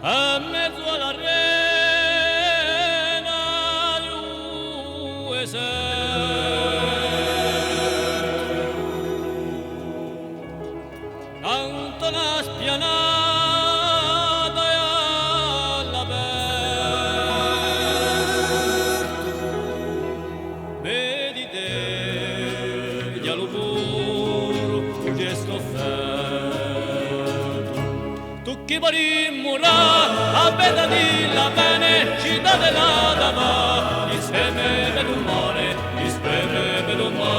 A mezzo alla rena USA tanto una spianata e all'aperto vedi te gli alupuro che sto offerto tu chi parimura a veda di la bene città della dama insieme per un mare insieme per un mare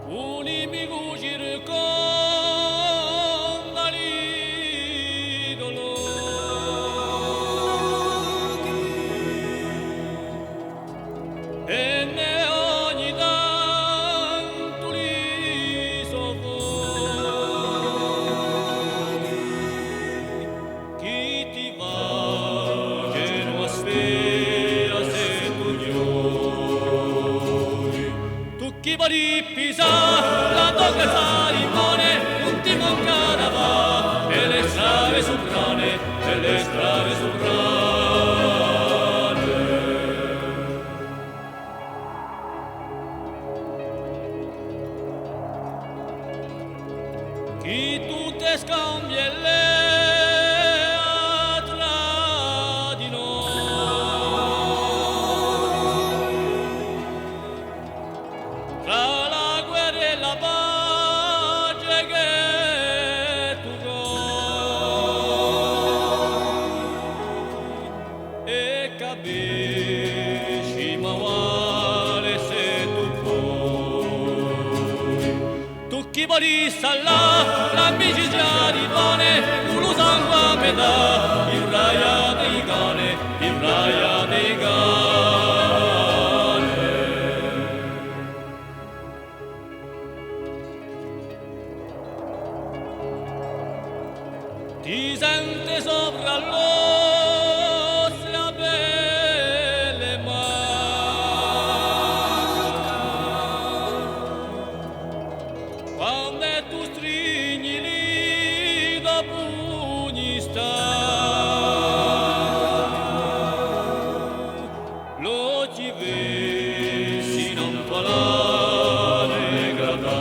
un inimico circonda l'idolo e ne ogni tanto li soffoghi chi ti va che non spera se tu giochi tu chi pari pisa la tocca sa rimane non ti mancare va e le strade soprane e le strade soprane chi tu te scambia e le tra di noi tra la guerra e la pace che tu vuoi e capisci ma quale se tu puoi tu chi pari sta là l'amicizia di pane uno sangue a metà il raia dei cane il raia dei cane ti sente sopra l'ossa belle quando tu stringi lì da pugni sta lo ci vesi non parlare gradata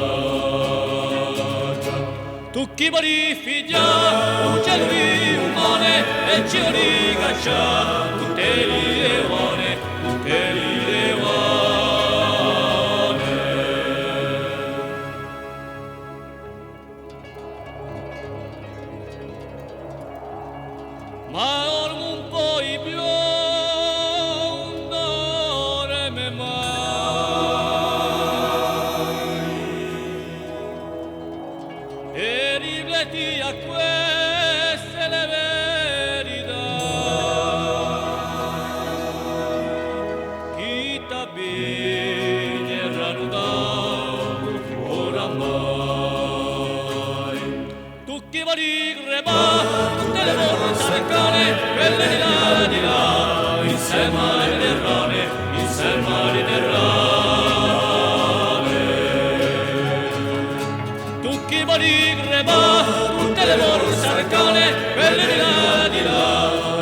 tu chi pari figlia uccello di umane e ci ricaccia tutte le leone tutte le leone ma ormo un po' i biondo reme mai e rifletti a queste le verità chi t'abbiglia dato oramai tu chi vari crepa tutte le forze arcane quelle di là insieme alle terrane insieme alle terrane tu chi vari crepa tutte le forze arcane quelle di là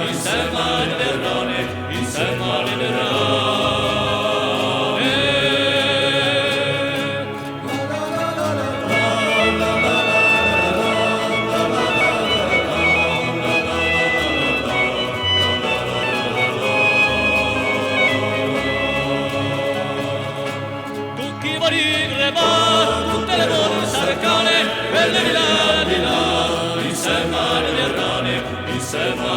insieme alle terrane insieme alle terrane tutte le forze arcane quelle di là insieme alle terrane insieme